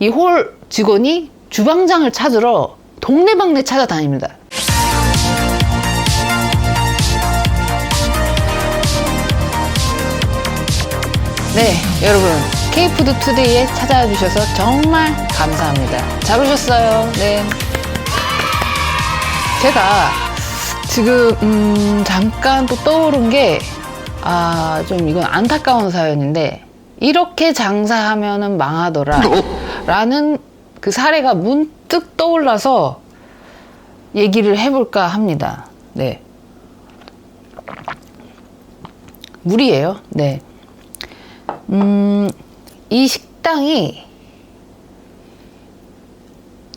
이 홀 직원이 주방장을 찾으러 동네방네 찾아다닙니다. 네, 여러분 K푸드 투데이에 찾아와 주셔서 정말 감사합니다. 잘 오셨어요. 네, 제가 지금 잠깐 또 떠오른 게 좀 이건 안타까운 사연인데, 이렇게 장사하면은 망하더라 라는 그 사례가 문득 떠올라서 얘기를 해볼까 합니다. 네, 물이에요. 네. 이 식당이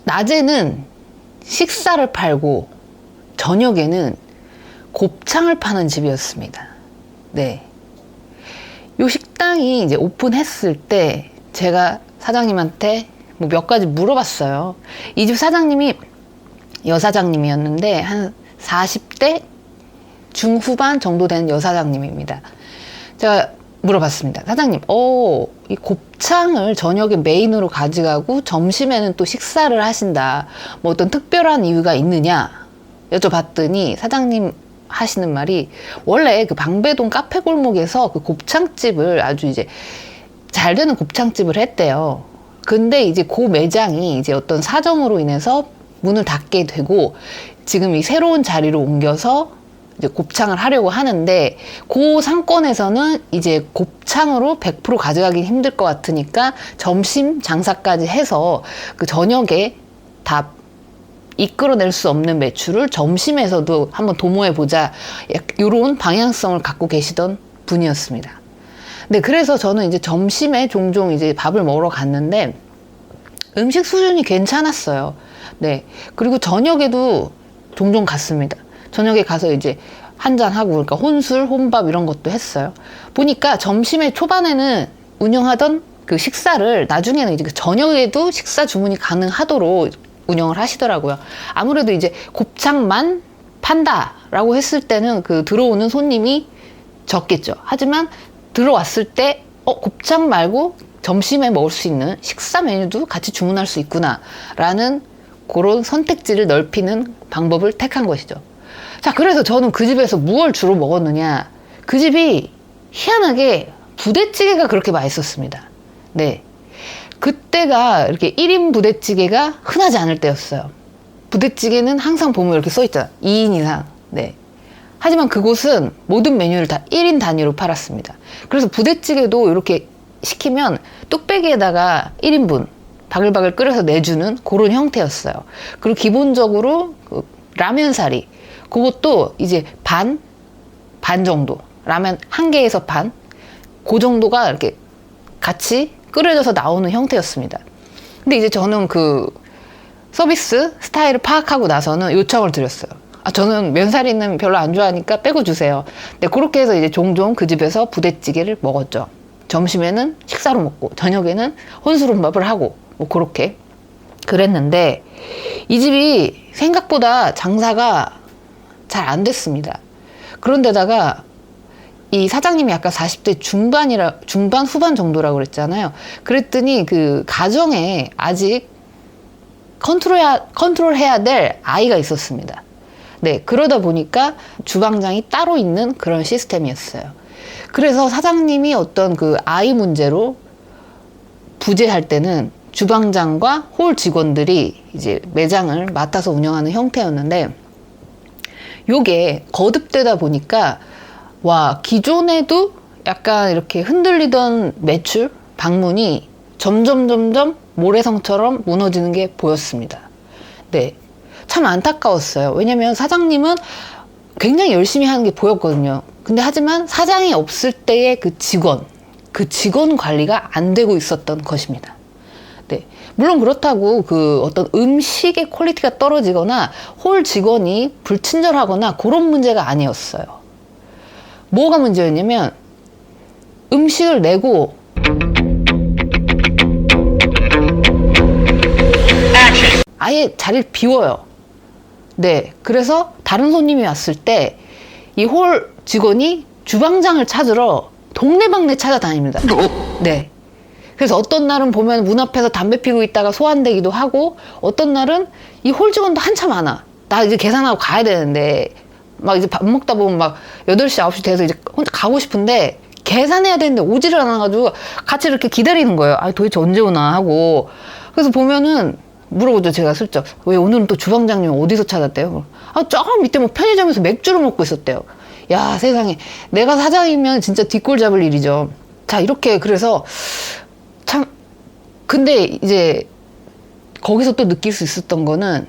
낮에는 식사를 팔고 저녁에는 곱창을 파는 집이었습니다. 네. 요 식당이 이제 오픈했을 때 제가 사장님한테 뭐 몇 가지 물어봤어요. 이 집 사장님이 여사장님이었는데 한 40대 중후반 정도 되는 여사장님입니다. 제가 물어봤습니다. 사장님, 이 곱창을 저녁에 메인으로 가져가고 점심에는 또 식사를 하신다. 뭐 어떤 특별한 이유가 있느냐? 여쭤봤더니 사장님 하시는 말이, 원래 그 방배동 카페 골목에서 그 곱창집을 아주 이제 잘 되는 곱창집을 했대요. 근데 이제 그 매장이 이제 어떤 사정으로 인해서 문을 닫게 되고 지금 이 새로운 자리로 옮겨서 이제 곱창을 하려고 하는데, 그 상권에서는 이제 곱창으로 100% 가져가기 힘들 것 같으니까 점심 장사까지 해서 그 저녁에 다 이끌어낼 수 없는 매출을 점심에서도 한번 도모해보자, 이런 방향성을 갖고 계시던 분이었습니다. 네, 그래서 저는 이제 점심에 종종 이제 밥을 먹으러 갔는데 음식 수준이 괜찮았어요. 네, 그리고 저녁에도 종종 갔습니다. 저녁에 가서 이제 한잔하고, 그러니까 혼술, 혼밥 이런 것도 했어요. 보니까 점심에 초반에는 운영하던 그 식사를 나중에는 이제 저녁에도 식사 주문이 가능하도록 운영을 하시더라고요. 아무래도 이제 곱창만 판다라고 했을 때는 그 들어오는 손님이 적겠죠. 하지만 들어왔을 때 곱창 말고 점심에 먹을 수 있는 식사 메뉴도 같이 주문할 수 있구나 라는 그런 선택지를 넓히는 방법을 택한 것이죠. 자, 그래서 저는 그 집에서 무엇을 주로 먹었느냐, 그 집이 희한하게 부대찌개가 그렇게 맛있었습니다. 네, 그때가 이렇게 1인 부대찌개가 흔하지 않을 때였어요. 부대찌개는 항상 보면 이렇게 써있잖아, 2인 이상. 네, 하지만 그곳은 모든 메뉴를 다 1인 단위로 팔았습니다. 그래서 부대찌개도 이렇게 시키면 뚝배기에다가 1인분 바글바글 끓여서 내주는 그런 형태였어요. 그리고 기본적으로 그 라면사리, 그것도 이제 반 정도, 라면 한 개에서 반, 그 정도가 이렇게 같이 끓여져서 나오는 형태였습니다. 근데 이제 저는 그 서비스 스타일을 파악하고 나서는 요청을 드렸어요. 저는 면사리는 별로 안 좋아하니까 빼고 주세요. 네, 그렇게 해서 이제 종종 그 집에서 부대찌개를 먹었죠. 점심에는 식사로 먹고 저녁에는 혼술혼밥을 하고 뭐 그렇게 그랬는데, 이 집이 생각보다 장사가 잘 안 됐습니다. 그런데다가 이 사장님이 약간 40대 중반 후반 정도라고 그랬잖아요. 그랬더니 그 가정에 아직 컨트롤해야 될 아이가 있었습니다. 네, 그러다 보니까 주방장이 따로 있는 그런 시스템이었어요. 그래서 사장님이 어떤 그 아이 문제로 부재할 때는 주방장과 홀 직원들이 이제 매장을 맡아서 운영하는 형태였는데, 요게 거듭되다 보니까 기존에도 약간 이렇게 흔들리던 매출, 방문이 점점 모래성처럼 무너지는 게 보였습니다. 네, 참 안타까웠어요. 왜냐면 사장님은 굉장히 열심히 하는 게 보였거든요. 근데 하지만 사장이 없을 때의 그 직원 관리가 안 되고 있었던 것입니다. 네, 물론 그렇다고 그 어떤 음식의 퀄리티가 떨어지거나 홀 직원이 불친절하거나 그런 문제가 아니었어요. 뭐가 문제였냐면, 음식을 내고 아예 자리를 비워요. 네, 그래서 다른 손님이 왔을 때 이 홀 직원이 주방장을 찾으러 동네방네 찾아다닙니다. 네, 그래서 어떤 날은 보면 문 앞에서 담배 피고 있다가 소환되기도 하고, 어떤 날은 이 홀 직원도 한참 안 와. 나 이제 계산하고 가야 되는데, 막 이제 밥 먹다 보면 막 8시, 9시 돼서 이제 혼자 가고 싶은데, 계산해야 되는데 오지를 않아가지고 같이 이렇게 기다리는 거예요. 아, 도대체 언제 오나 하고. 그래서 보면은 물어보죠, 제가 슬쩍. 왜 오늘은 또 주방장님 어디서 찾았대요? 아, 저 밑에 뭐 편의점에서 맥주를 먹고 있었대요. 야, 세상에. 내가 사장이면 진짜 뒷골 잡을 일이죠. 자, 이렇게 그래서 참, 근데 이제 거기서 또 느낄 수 있었던 거는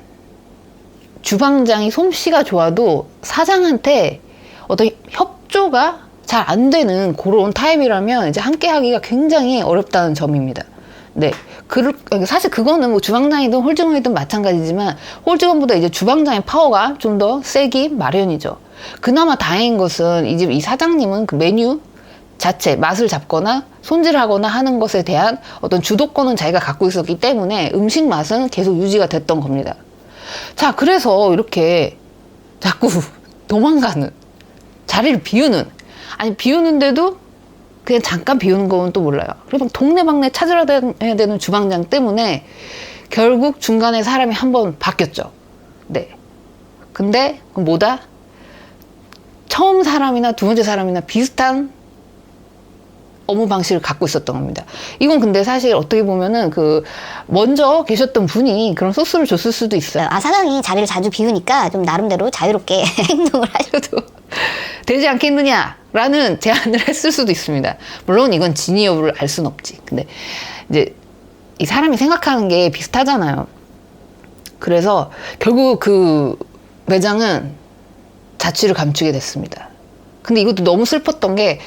주방장이 솜씨가 좋아도 사장한테 어떤 협조가 잘 안 되는 그런 타입이라면 이제 함께 하기가 굉장히 어렵다는 점입니다. 네. 사실 그거는 뭐 주방장이든 홀직원이든 마찬가지지만 홀직원보다 이제 주방장의 파워가 좀 더 세기 마련이죠. 그나마 다행인 것은 이 집 이 사장님은 그 메뉴 자체 맛을 잡거나 손질하거나 하는 것에 대한 어떤 주도권은 자기가 갖고 있었기 때문에 음식 맛은 계속 유지가 됐던 겁니다. 자, 그래서 이렇게 자꾸 도망가는, 자리를 비우는, 아니 비우는데도 그냥 잠깐 비우는 거는 또 몰라요. 그리고 막 동네방네 찾으러 다녀야 되는 주방장 때문에 결국 중간에 사람이 한 번 바뀌었죠. 네. 근데 그건 뭐다? 처음 사람이나 두 번째 사람이나 비슷한 업무 방식을 갖고 있었던 겁니다. 이건 근데 사실 어떻게 보면은 먼저 계셨던 분이 그런 소스를 줬을 수도 있어요. 아, 사장이 자리를 자주 비우니까 좀 나름대로 자유롭게 행동을 하셔도 되지 않겠느냐라는 제안을 했을 수도 있습니다. 물론 이건 진위 여부를 알 수는 없지. 근데 이제 이 사람이 생각하는 게 비슷하잖아요. 그래서 결국 그 매장은 자취를 감추게 됐습니다. 근데 이것도 너무 슬펐던 게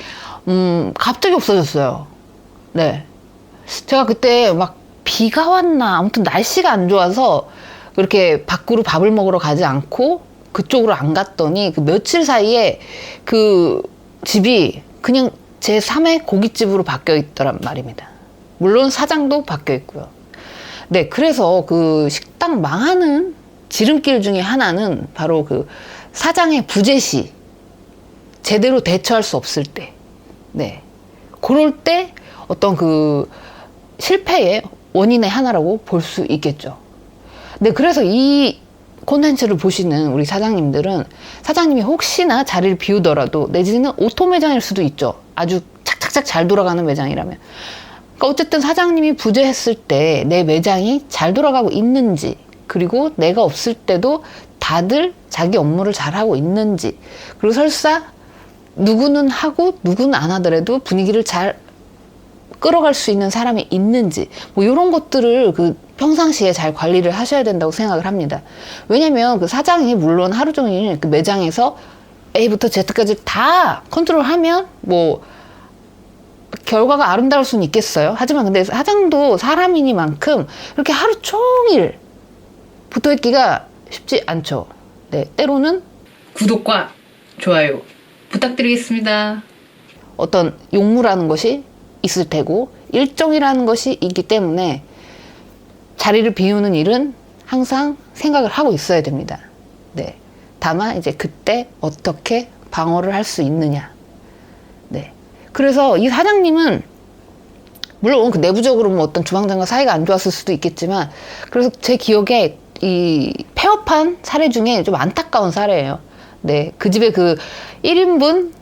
갑자기 없어졌어요. 네. 제가 그때 막 비가 왔나, 아무튼 날씨가 안 좋아서 그렇게 밖으로 밥을 먹으러 가지 않고 그쪽으로 안 갔더니 그 며칠 사이에 그 집이 그냥 제3의 고깃집으로 바뀌어 있더란 말입니다. 물론 사장도 바뀌어 있고요. 네. 그래서 그 식당 망하는 지름길 중에 하나는 바로 그 사장의 부재 시, 제대로 대처할 수 없을 때, 네. 그럴 때 어떤 그 실패의 원인의 하나라고 볼 수 있겠죠. 네. 그래서 이 콘텐츠를 보시는 우리 사장님들은 사장님이 혹시나 자리를 비우더라도 내지는 오토 매장일 수도 있죠. 아주 착착착 잘 돌아가는 매장이라면. 그러니까 어쨌든 사장님이 부재했을 때 내 매장이 잘 돌아가고 있는지, 그리고 내가 없을 때도 다들 자기 업무를 잘하고 있는지, 그리고 설사 누구는 하고 누구는 안 하더라도 분위기를 잘 끌어갈 수 있는 사람이 있는지, 뭐 이런 것들을 그 평상시에 잘 관리를 하셔야 된다고 생각을 합니다. 왜냐면 그 사장이 물론 하루 종일 그 매장에서 A부터 Z까지 다 컨트롤하면 뭐 결과가 아름다울 수는 있겠어요. 하지만 근데 사장도 사람이니만큼 이렇게 하루 종일 붙어있기가 쉽지 않죠. 네, 때로는 구독과 좋아요 부탁드리겠습니다. 어떤 용무라는 것이 있을 테고 일정이라는 것이 있기 때문에 자리를 비우는 일은 항상 생각을 하고 있어야 됩니다. 네. 다만 이제 그때 어떻게 방어를 할 수 있느냐. 네. 그래서 이 사장님은 물론 그 내부적으로 뭐 어떤 주방장과 사이가 안 좋았을 수도 있겠지만, 그래서 제 기억에 이 폐업한 사례 중에 좀 안타까운 사례예요. 네. 그 집에 그 1인분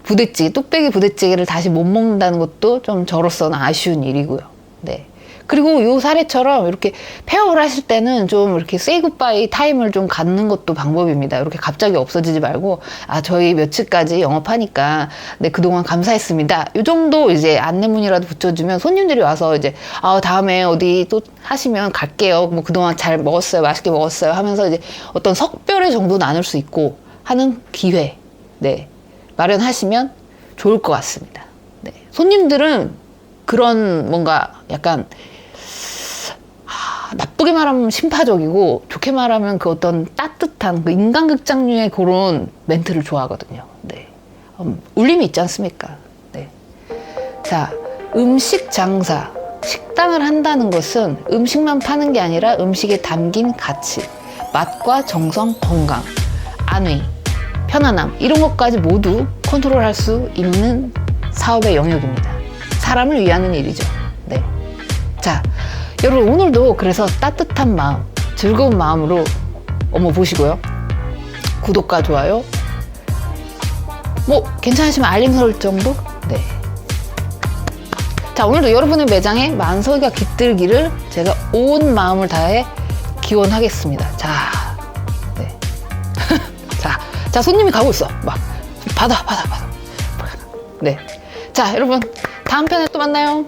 부대찌개, 뚝배기 부대찌개를 다시 못 먹는다는 것도 좀 저로서는 아쉬운 일이고요. 네. 그리고 요 사례처럼 이렇게 폐업을 하실 때는 좀 이렇게 say goodbye 타임을 좀 갖는 것도 방법입니다. 이렇게 갑자기 없어지지 말고, 아, 저희 며칠까지 영업하니까, 네, 그동안 감사했습니다. 요 정도 이제 안내문이라도 붙여주면 손님들이 와서 이제, 아, 다음에 어디 또 하시면 갈게요. 뭐 그동안 잘 먹었어요. 맛있게 먹었어요. 하면서 이제 어떤 석별의 정도 나눌 수 있고 하는 기회, 네, 마련하시면 좋을 것 같습니다. 네. 손님들은 그런 뭔가 약간 나쁘게 말하면 심파적이고 좋게 말하면 그 어떤 따뜻한 그 인간극장류의 그런 멘트를 좋아하거든요. 네. 울림이 있지 않습니까? 네. 자, 음식 장사, 식당을 한다는 것은 음식만 파는 게 아니라 음식에 담긴 가치, 맛과 정성, 건강, 안위, 편안함, 이런 것까지 모두 컨트롤할 수 있는 사업의 영역입니다. 사람을 위하는 일이죠. 네. 자, 여러분 오늘도 그래서 따뜻한 마음, 즐거운 마음으로 어머 보시고요. 구독과 좋아요, 뭐 괜찮으시면 알림 설정도. 네. 자, 오늘도 여러분의 매장에 만석이가 깃들기를 제가 온 마음을 다해 기원하겠습니다. 자, 네. 자, 손님이 가고 있어. 막 받아. 네. 자, 여러분 다음 편에 또 만나요.